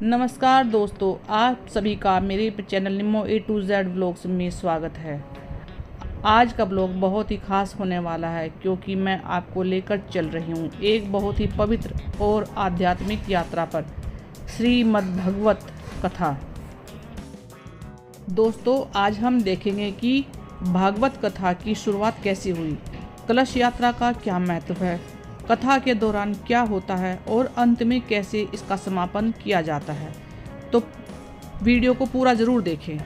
नमस्कार दोस्तों, आप सभी का मेरे channel Nimmo A to Z vlogs में स्वागत है। आज का व्लॉग बहुत ही खास होने वाला है क्योंकि मैं आपको लेकर चल रही हूँ एक बहुत ही पवित्र और आध्यात्मिक यात्रा पर, श्रीमद्भागवत कथा। दोस्तों, आज हम देखेंगे कि भागवत कथा की शुरुआत कैसे हुई, कलश यात्रा का क्या महत्व है, कथा के दौरान क्या होता है और अंत में कैसे इसका समापन किया जाता है। तो वीडियो को पूरा ज़रूर देखें।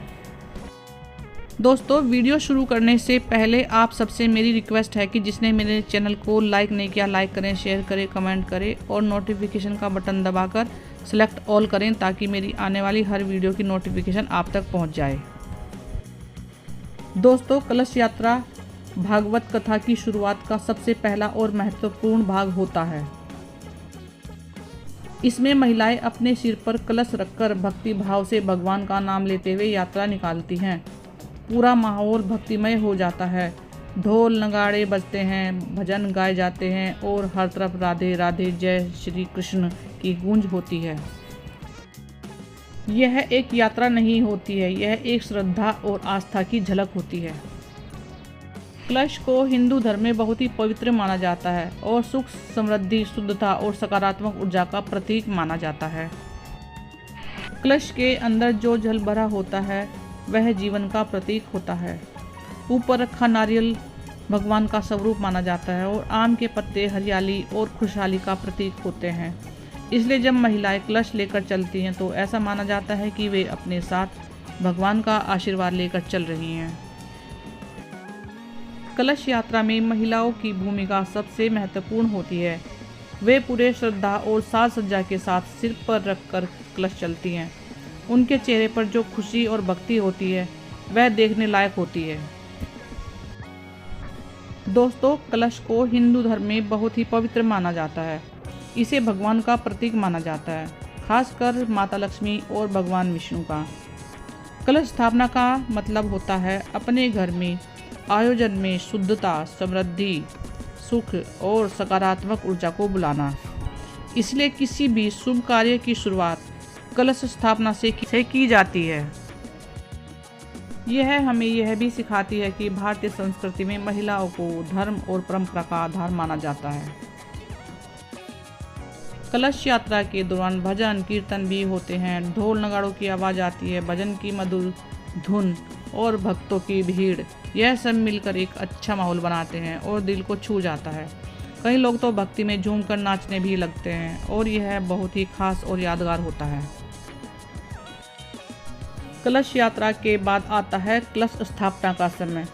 दोस्तों, वीडियो शुरू करने से पहले आप सबसे मेरी रिक्वेस्ट है कि जिसने मेरे चैनल को लाइक नहीं किया, लाइक करें, शेयर करें, कमेंट करें और नोटिफिकेशन का बटन दबाकर सेलेक्ट ऑल करें ताकि मेरी आने वाली हर वीडियो की नोटिफिकेशन आप तक पहुंच जाए। दोस्तों, कलश यात्रा भागवत कथा की शुरुआत का सबसे पहला और महत्वपूर्ण भाग होता है। इसमें महिलाएं अपने सिर पर कलश रखकर भक्ति भाव से भगवान का नाम लेते हुए यात्रा निकालती हैं। पूरा माहौल भक्तिमय हो जाता है, ढोल नगाड़े बजते हैं, भजन गाए जाते हैं और हर तरफ राधे राधे जय श्री कृष्ण की गूंज होती है। यह एक यात्रा नहीं होती है, यह एक श्रद्धा और आस्था की झलक होती है। कलश को हिंदू धर्म में बहुत ही पवित्र माना जाता है और सुख, समृद्धि, शुद्धता और सकारात्मक ऊर्जा का प्रतीक माना जाता है। कलश के अंदर जो जल भरा होता है वह जीवन का प्रतीक होता है। ऊपर रखा नारियल भगवान का स्वरूप माना जाता है और आम के पत्ते हरियाली और खुशहाली का प्रतीक होते हैं। इसलिए जब महिलाएं कलश लेकर चलती हैं तो ऐसा माना जाता है कि वे अपने साथ भगवान का आशीर्वाद लेकर चल रही हैं। कलश यात्रा में महिलाओं की भूमिका सबसे महत्वपूर्ण होती है। वे पूरे श्रद्धा और साज सज्जा के साथ सिर पर रखकर कलश चलती हैं। उनके चेहरे पर जो खुशी और भक्ति होती है वह देखने लायक होती है। दोस्तों, कलश को हिंदू धर्म में बहुत ही पवित्र माना जाता है। इसे भगवान का प्रतीक माना जाता है, खासकर माता लक्ष्मी और भगवान विष्णु का। कलश स्थापना का मतलब होता है अपने घर में आयोजन में शुद्धता, समृद्धि, सुख और सकारात्मक ऊर्जा को बुलाना। इसलिए किसी भी शुभ कार्य की शुरुआत कलश स्थापना से की जाती है। यह हमें यह भी सिखाती है कि भारतीय संस्कृति में महिलाओं को धर्म और परंपरा का आधार माना जाता है। कलश यात्रा के दौरान भजन कीर्तन भी होते हैं, ढोल नगाड़ों की आवाज़ आती है, भजन की मधुर धुन और भक्तों की भीड़, यह सब मिलकर एक अच्छा माहौल बनाते हैं और दिल को छू जाता है। कई लोग तो भक्ति में झूमकर नाचने भी लगते हैं और यह बहुत ही खास और यादगार होता है। कलश यात्रा के बाद आता है कलश स्थापना का समय।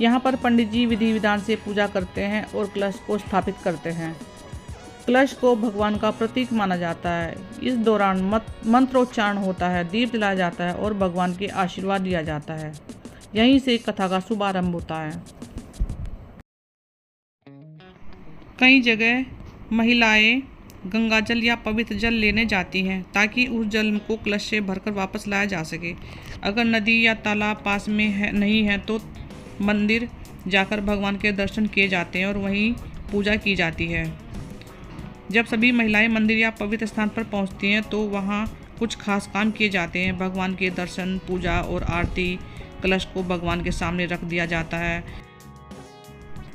यहाँ पर पंडित जी विधि विधान से पूजा करते हैं और कलश को स्थापित करते हैं। कलश को भगवान का प्रतीक माना जाता है। इस दौरान मंत्रोच्चारण होता है, दीप जलाया जाता है और भगवान के आशीर्वाद दिया जाता है। यहीं से कथा का शुभारंभ होता है। कई जगह महिलाएं गंगा जल या पवित्र जल लेने जाती हैं ताकि उस जल को कलश से भरकर वापस लाया जा सके। अगर नदी या तालाब पास में नहीं है तो मंदिर जाकर भगवान के दर्शन किए जाते हैं और वहीं पूजा की जाती है। जब सभी महिलाएं मंदिर या पवित्र स्थान पर पहुंचती हैं तो वहां कुछ खास काम किए जाते हैं। भगवान के दर्शन, पूजा और आरती। कलश को भगवान के सामने रख दिया जाता है,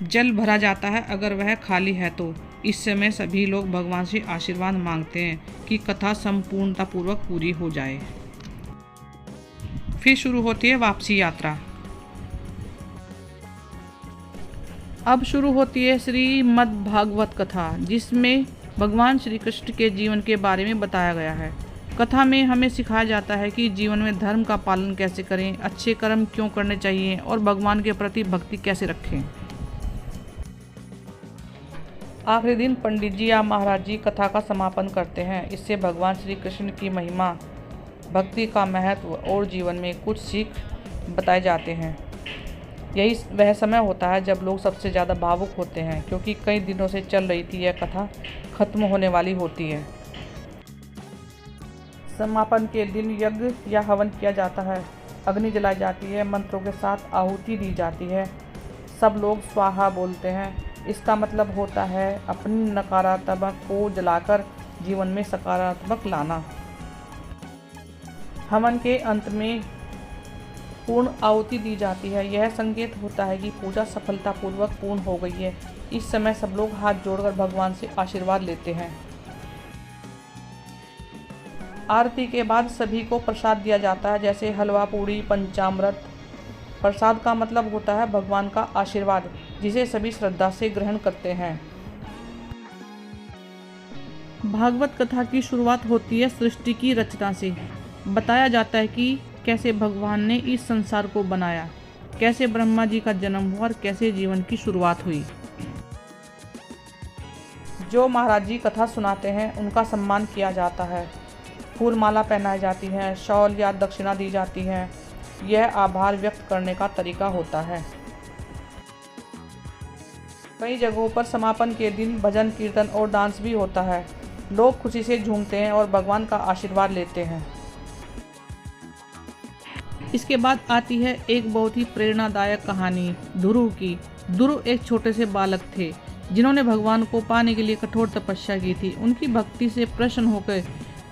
जल भरा जाता है अगर वह खाली है तो। इस समय सभी लोग भगवान से आशीर्वाद मांगते हैं कि कथा संपूर्णतापूर्वक पूरी हो जाए। फिर शुरू होती है वापसी यात्रा। अब शुरू होती है श्रीमद्भागवत कथा, जिसमें भगवान श्री कृष्ण के जीवन के बारे में बताया गया है। कथा में हमें सिखाया जाता है कि जीवन में धर्म का पालन कैसे करें, अच्छे कर्म क्यों करने चाहिए और भगवान के प्रति भक्ति कैसे रखें। आखिरी दिन पंडित जी या महाराज जी कथा का समापन करते हैं। इससे भगवान श्री कृष्ण की महिमा, भक्ति का महत्व और जीवन में कुछ सीख बताए जाते हैं। यही वह समय होता है जब लोग सबसे ज़्यादा भावुक होते हैं क्योंकि कई दिनों से चल रही थी यह कथा खत्म होने वाली होती है। समापन के दिन यज्ञ या हवन किया जाता है, अग्नि जलाई जाती है, मंत्रों के साथ आहुति दी जाती है। सब लोग स्वाहा बोलते हैं। इसका मतलब होता है अपनी नकारात्मक को जलाकर जीवन में सकारात्मक लाना। हवन के अंत में पूर्ण आहुति दी जाती है। यह संकेत होता है कि पूजा सफलतापूर्वक पूर्ण हो गई है। इस समय सब लोग हाथ जोड़कर भगवान से आशीर्वाद लेते हैं। आरती के बाद सभी को प्रसाद दिया जाता है, जैसे हलवा, पूड़ी, पंचामृत। प्रसाद का मतलब होता है भगवान का आशीर्वाद, जिसे सभी श्रद्धा से ग्रहण करते हैं। भागवत कथा की शुरुआत होती है सृष्टि की रचना से। बताया जाता है कि कैसे भगवान ने इस संसार को बनाया, कैसे ब्रह्मा जी का जन्म हुआ और कैसे जीवन की शुरुआत हुई। जो महाराज जी कथा सुनाते हैं उनका सम्मान किया जाता है, फूल माला पहनाई जाती है, शॉल या दक्षिणा दी जाती है। यह आभार व्यक्त करने का तरीका होता है। कई जगहों पर समापन के दिन भजन, कीर्तन और डांस भी होता है। लोग खुशी से झूमते हैं और भगवान का आशीर्वाद लेते हैं। इसके बाद आती है एक बहुत ही प्रेरणादायक कहानी ध्रुव की। ध्रुव एक छोटे से बालक थे जिन्होंने भगवान को पाने के लिए कठोर तपस्या की थी। उनकी भक्ति से प्रसन्न होकर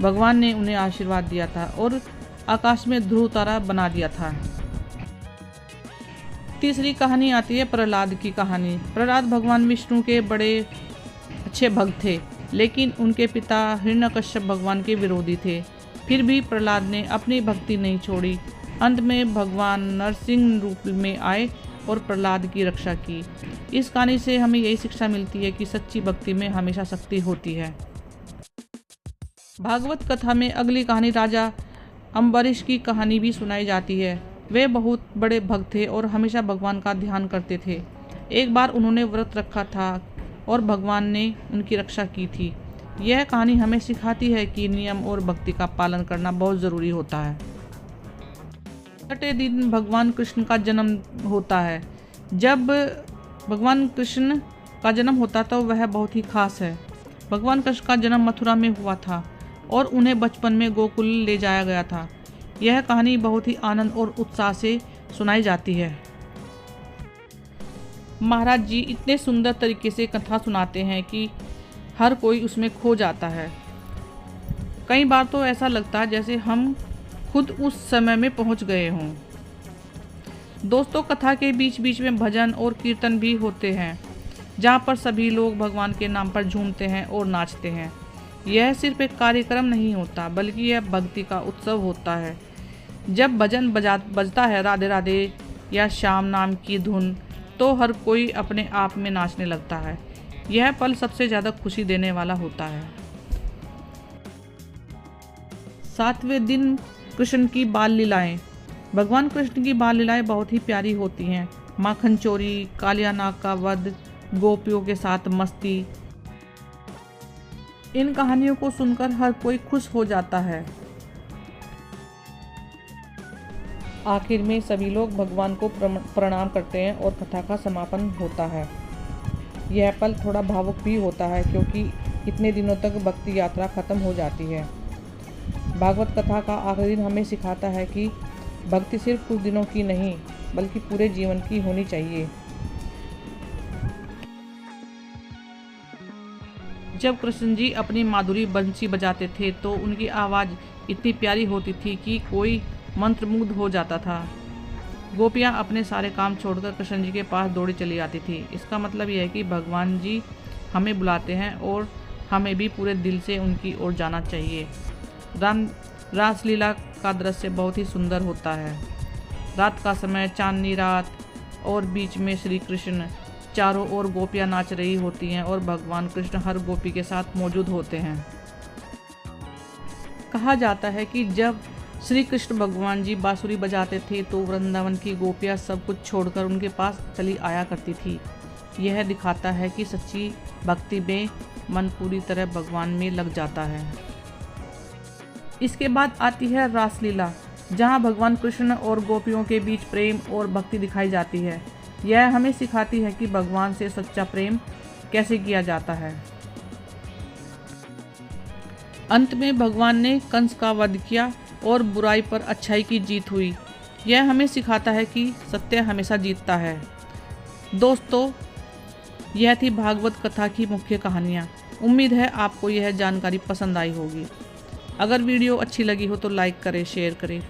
भगवान ने उन्हें आशीर्वाद दिया था और आकाश में ध्रुव तारा बना दिया था। तीसरी कहानी आती है प्रहलाद की कहानी। प्रहलाद भगवान विष्णु के बड़े अच्छे भक्त थे, लेकिन उनके पिता हिरण्यकश्यप भगवान के विरोधी थे। फिर भी प्रहलाद ने अपनी भक्ति नहीं छोड़ी। अंत में भगवान नरसिंह रूप में आए और प्रहलाद की रक्षा की। इस कहानी से हमें यही शिक्षा मिलती है कि सच्ची भक्ति में हमेशा शक्ति होती है। भागवत कथा में अगली कहानी राजा अम्बरीश की कहानी भी सुनाई जाती है। वे बहुत बड़े भक्त थे और हमेशा भगवान का ध्यान करते थे। एक बार उन्होंने व्रत रखा था और भगवान ने उनकी रक्षा की थी। यह कहानी हमें सिखाती है कि नियम और भक्ति का पालन करना बहुत ज़रूरी होता है। छठे दिन भगवान कृष्ण का जन्म होता है। जब भगवान कृष्ण का जन्म होता तो वह बहुत ही खास है। भगवान कृष्ण का जन्म मथुरा में हुआ था और उन्हें बचपन में गोकुल ले जाया गया था। यह कहानी बहुत ही आनंद और उत्साह से सुनाई जाती है। महाराज जी इतने सुंदर तरीके से कथा सुनाते हैं कि हर कोई उसमें खो जाता है। कई बार तो ऐसा लगता है जैसे हम खुद उस समय में पहुंच गए हों। दोस्तों, कथा के बीच बीच में भजन और कीर्तन भी होते हैं, जहाँ पर सभी लोग भगवान के नाम पर झूमते हैं और नाचते हैं। यह सिर्फ एक कार्यक्रम नहीं होता, बल्कि यह भक्ति का उत्सव होता है। जब भजन बजता है राधे राधे या श्याम नाम की धुन, तो हर कोई अपने आप में नाचने लगता है। यह पल सबसे ज़्यादा खुशी देने वाला होता है। 7वें दिन कृष्ण की बाल लीलाएं। भगवान कृष्ण की बाल लीलाएं बहुत ही प्यारी होती हैं। माखन चोरी, कालिया नाग का वध, गोपियों के साथ मस्ती। इन कहानियों को सुनकर हर कोई खुश हो जाता है। आखिर में सभी लोग भगवान को प्रणाम करते हैं और कथा का समापन होता है। यह पल थोड़ा भावुक भी होता है, क्योंकि इतने दिनों तक भक्ति यात्रा खत्म हो जाती है। भागवत कथा का आखिरी दिन हमें सिखाता है कि भक्ति सिर्फ कुछ दिनों की नहीं, बल्कि पूरे जीवन की होनी चाहिए। जब कृष्ण जी अपनी माधुरी बंसी बजाते थे तो उनकी आवाज़ इतनी प्यारी होती थी कि कोई मंत्रमुग्ध हो जाता था। गोपियाँ अपने सारे काम छोड़कर कृष्ण जी के पास दौड़ी चली आती थी। इसका मतलब यह है कि भगवान जी हमें बुलाते हैं और हमें भी पूरे दिल से उनकी ओर जाना चाहिए। रासलीला का दृश्य बहुत ही सुंदर होता है। रात का समय, चांदनी रात, और बीच में श्री कृष्ण, चारों ओर गोपियाँ नाच रही होती हैं और भगवान कृष्ण हर गोपी के साथ मौजूद होते हैं। कहा जाता है कि जब श्री कृष्ण भगवान जी बांसुरी बजाते थे तो वृंदावन की गोपियाँ सब कुछ छोड़कर उनके पास चली आया करती थी। यह दिखाता है कि सच्ची भक्ति में मन पूरी तरह भगवान में लग जाता है। इसके बाद आती है रासलीला, जहाँ भगवान कृष्ण और गोपियों के बीच प्रेम और भक्ति दिखाई जाती है। यह हमें सिखाती है कि भगवान से सच्चा प्रेम कैसे किया जाता है। अंत में भगवान ने कंस का वध किया और बुराई पर अच्छाई की जीत हुई। यह हमें सिखाता है कि सत्य हमेशा जीतता है। दोस्तों, यह थी भागवत कथा की मुख्य कहानियाँ। उम्मीद है आपको यह जानकारी पसंद आई होगी। अगर वीडियो अच्छी लगी हो तो लाइक करें, शेयर करें।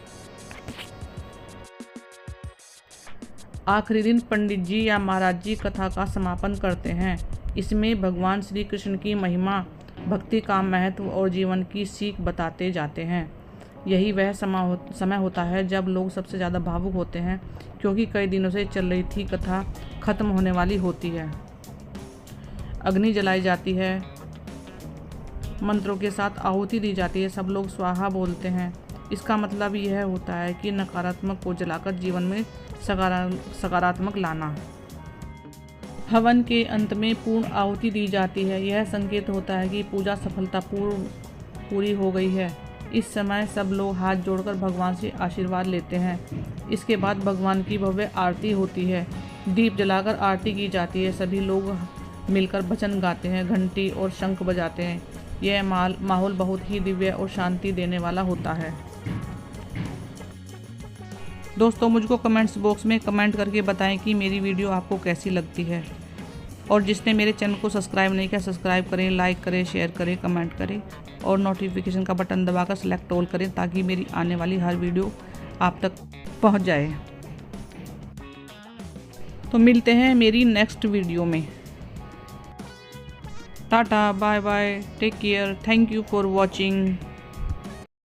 आखिरी दिन पंडित जी या महाराज जी कथा का समापन करते हैं। इसमें भगवान श्री कृष्ण की महिमा, भक्ति का महत्व और जीवन की सीख बताते जाते हैं। यही वह समय होता है जब लोग सबसे ज़्यादा भावुक होते हैं, क्योंकि कई दिनों से चल रही थी कथा खत्म होने वाली होती है। अग्नि जलाई जाती है, मंत्रों के साथ आहुति दी जाती है, सब लोग स्वाहा बोलते हैं। इसका मतलब यह होता है कि नकारात्मक को जलाकर जीवन में सकारात्मक लाना। हवन के अंत में पूर्ण आहुति दी जाती है। यह संकेत होता है कि पूजा सफलतापूर्वक पूरी हो गई है। इस समय सब लोग हाथ जोड़कर भगवान से आशीर्वाद लेते हैं। इसके बाद भगवान की भव्य आरती होती है। दीप जलाकर आरती की जाती है। सभी लोग मिलकर भजन गाते हैं, घंटी और शंख बजाते हैं। यह माहौल बहुत ही दिव्य और शांति देने वाला होता है। दोस्तों, मुझको कमेंट्स बॉक्स में कमेंट करके बताएं कि मेरी वीडियो आपको कैसी लगती है। और जिसने मेरे चैनल को सब्सक्राइब नहीं किया, सब्सक्राइब करें, लाइक करें, शेयर करें, कमेंट करें और नोटिफिकेशन का बटन दबाकर सेलेक्ट ऑल करें, ताकि मेरी आने वाली हर वीडियो आप तक पहुंच जाए। तो मिलते हैं मेरी नेक्स्ट वीडियो में। Tata, bye bye, take care, thank you for watching.